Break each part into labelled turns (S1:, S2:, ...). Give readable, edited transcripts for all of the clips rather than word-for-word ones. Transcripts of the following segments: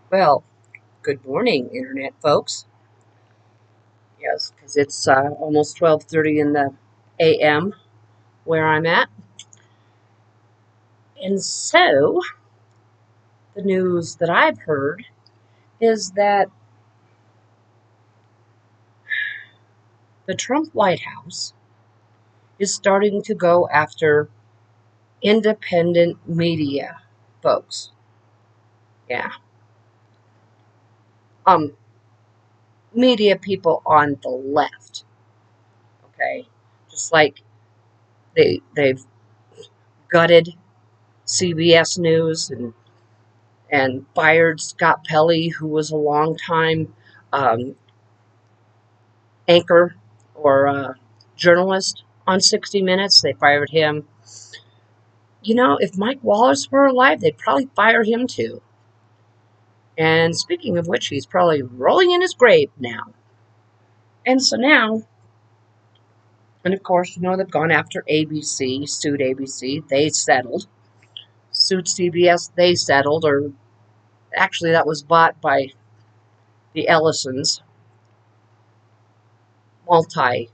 S1: Well, good morning, Internet folks. Yes, because it's almost 12:30 in the a.m. where I'm at. And so, the news that I've heard is that the Trump White House is starting to go after independent media folks. Yeah. Um, Media people on the left. Okay. Just like they've gutted CBS News and fired Scott Pelley, who was a longtime um, anchor or journalist on 60 Minutes. They fired him. You know, if Mike Wallace were alive, they'd probably fire him too. And speaking of which, he's probably rolling in his grave now. And so now, and of course, they've gone after ABC, sued ABC. They settled. Sued CBS, they settled. Or actually, that was bought by the Ellisons, multi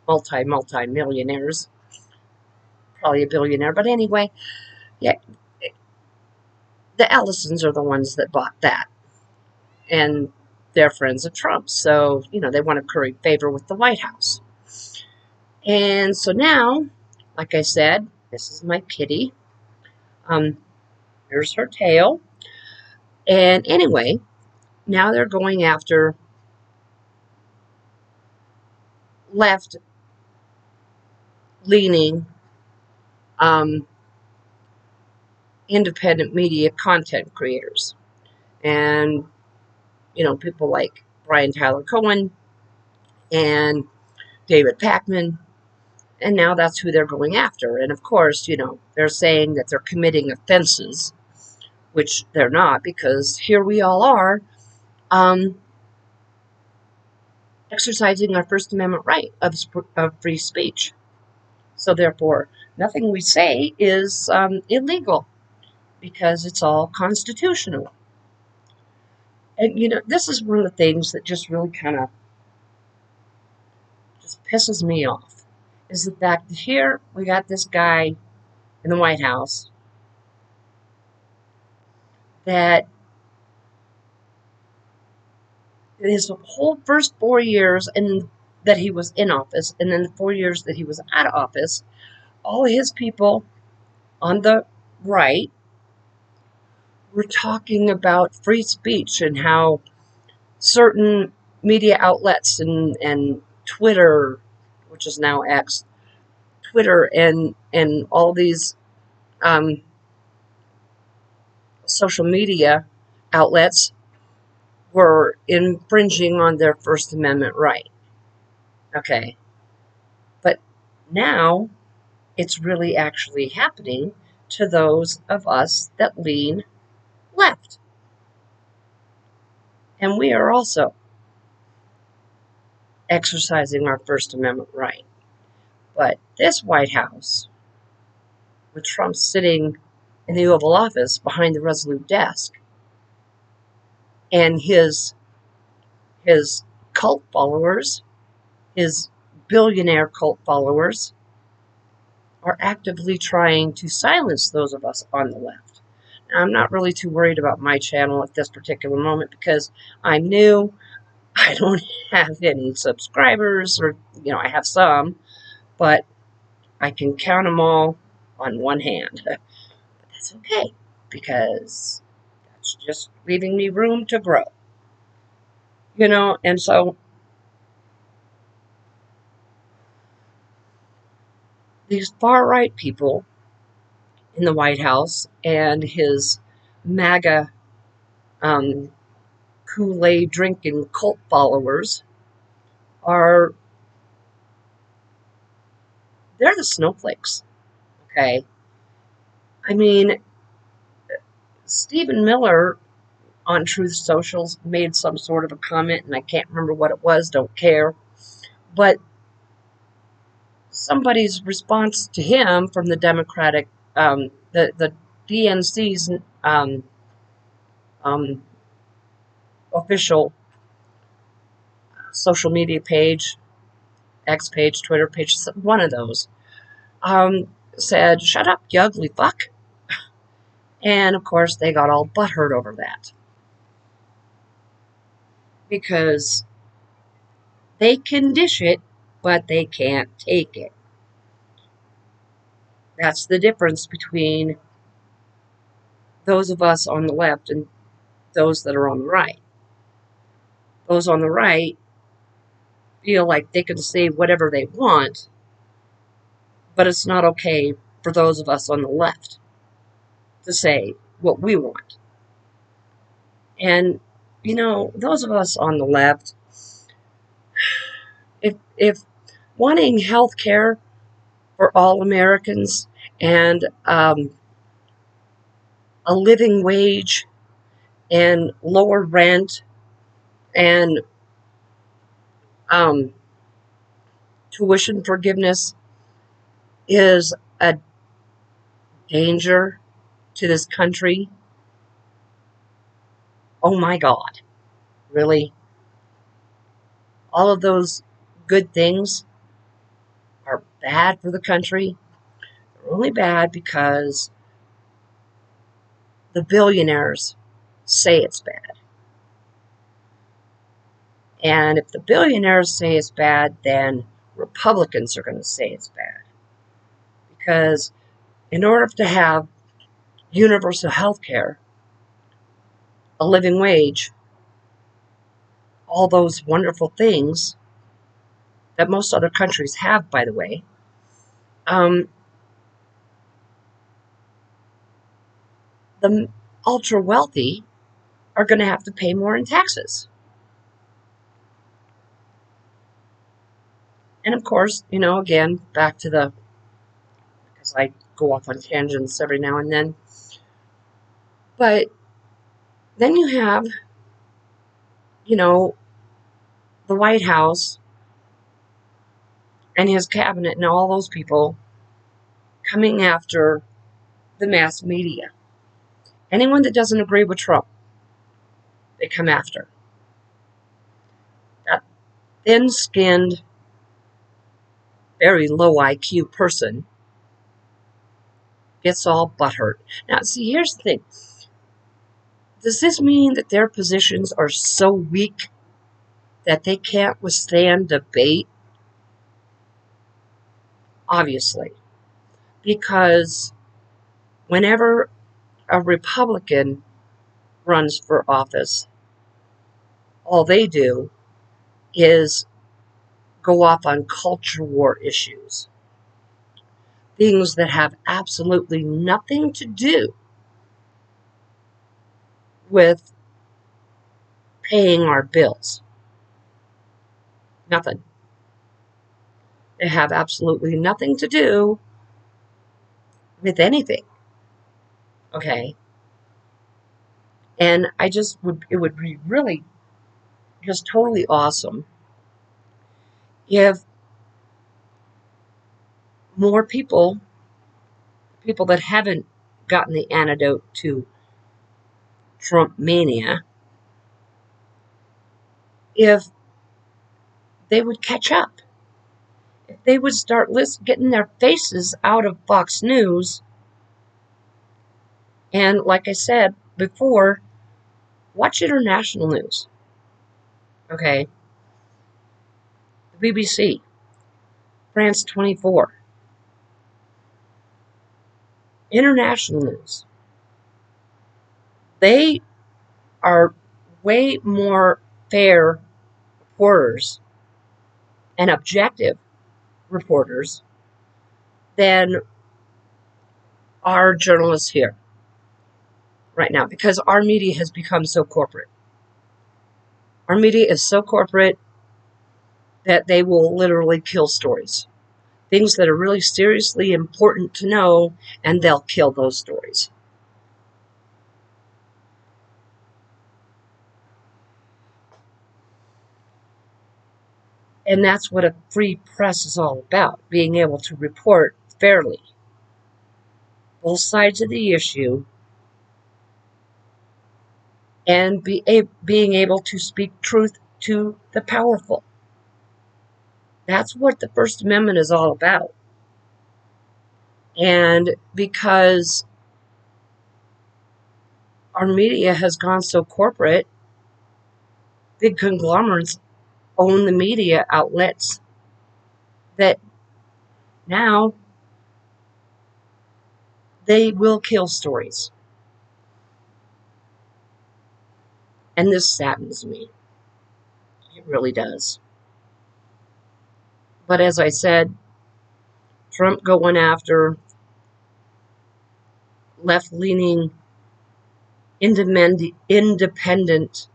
S1: multi millionaires, probably a billionaire. But anyway, yeah, the Ellisons are the ones that bought that, and they're friends of Trump. So they want to curry favor with the White House. And so now, like I said, this is my kitty. Um, Here's her tail. And anyway, now they're going after left leaning um, independent media content creators. And people like Brian Tyler Cohen and David Pakman, and now that's who they're going after. And of course, they're saying that they're committing offenses, which they're not, because here we all are um, exercising our First Amendment right of free speech. So therefore, nothing we say is illegal because it's all constitutional. And this is one of the things that just really kind of just pisses me off, is the fact that here we got this guy in the White House that his whole first 4 years and that he was in office, and then the 4 years that he was out of office, all his people on the right were talking about free speech and how certain media outlets and Twitter, which is now X, Twitter and all these um, social media outlets were infringing on their First Amendment right. Okay. But now it's really actually happening to those of us that lean left. And we are also exercising our First Amendment right. But this White House, with Trump sitting in the Oval Office behind the Resolute desk, and his cult followers, his billionaire cult followers, are actively trying to silence those of us on the left. Now, I'm not really too worried about my channel at this particular moment because I'm new. I don't have any subscribers, or I have some, but I can count them all on one hand. But that's okay because that's just leaving me room to grow. And so these far right people in the White House and his MAGA Kool-Aid drinking cult followers are, they're the snowflakes. Okay. I mean, Stephen Miller on Truth Socials made some sort of a comment, and I can't remember what it was, don't care. But somebody's response to him from the Democratic, the DNC's official social media page, X page, Twitter page, one of those, said, "Shut up, you ugly fuck." And of course, they got all butthurt over that because they can dish it, but they can't take it. That's the difference between those of us on the left and those that are on the right. Those on the right feel like they can say whatever they want, but it's not okay for those of us on the left to say what we want. And, those of us on the left, if wanting health care for all Americans and a living wage and lower rent and um, tuition forgiveness is a danger to this country, oh my God, really? All of those good things are bad for the country? They're only bad because the billionaires say it's bad. And if the billionaires say it's bad, then Republicans are going to say it's bad. Because in order to have universal health care, a living wage, all those wonderful things that most other countries have, by the way, the ultra wealthy are going to have to pay more in taxes. And of course, again, back to because I go off on tangents every now and then, but then you have, the White House and his cabinet and all those people coming after the mass media. Anyone that doesn't agree with Trump, they come after. That thin-skinned, very low IQ person gets all butthurt. Now, see, here's the thing. Does this mean that their positions are so weak that they can't withstand debate? Obviously. Because whenever a Republican runs for office, all they do is go off on culture war issues. Things that have absolutely nothing to do with paying our bills. Nothing. They have absolutely nothing to do with anything. Okay? And it would be really just totally awesome if more people that haven't gotten the antidote to Trump mania, if they would catch up, if they would start getting their faces out of Fox News, and like I said before, watch international news. Okay? The BBC, France 24, international news. They are way more fair reporters and objective reporters than our journalists here right now, because our media has become so corporate. Our media is so corporate that they will literally kill stories. Things that are really seriously important to know, and they'll kill those stories. And that's what a free press is all about, being able to report fairly both sides of the issue and being able to speak truth to the powerful. That's what the First Amendment is all about. And because our media has gone so corporate, big conglomerates own the media outlets, that now they will kill stories. And this saddens me. It really does. But as I said, Trump going after left-leaning, independent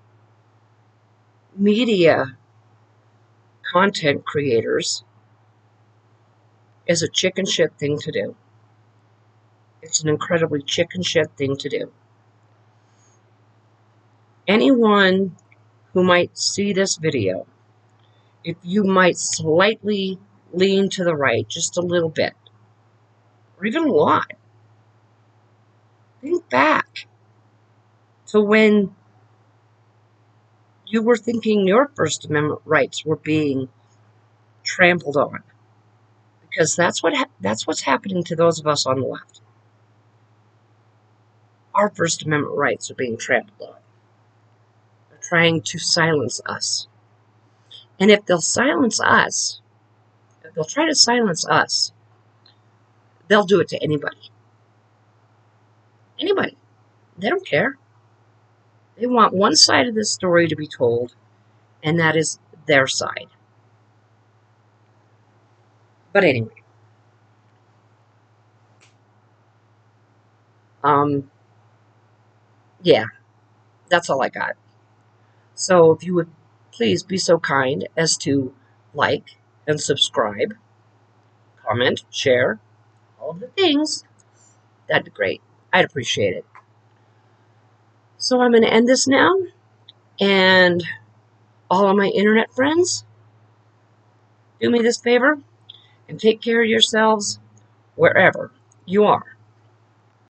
S1: media content creators is a chicken shit thing to do. It's an incredibly chicken shit thing to do. Anyone who might see this video, if you might slightly lean to the right, just a little bit, or even a lot, think back to when you were thinking your First Amendment rights were being trampled on, because that's what's happening to those of us on the left. Our First Amendment rights are being trampled on. They're trying to silence us. And if they'll silence us, if they'll try to silence us, they'll do it to anybody. Anybody. They don't care. They want one side of this story to be told, and that is their side. But anyway, yeah, that's all I got. So if you would please be so kind as to like and subscribe, comment, share, all of the things, that'd be great. I'd appreciate it. So I'm going to end this now, and all of my internet friends, do me this favor and take care of yourselves wherever you are.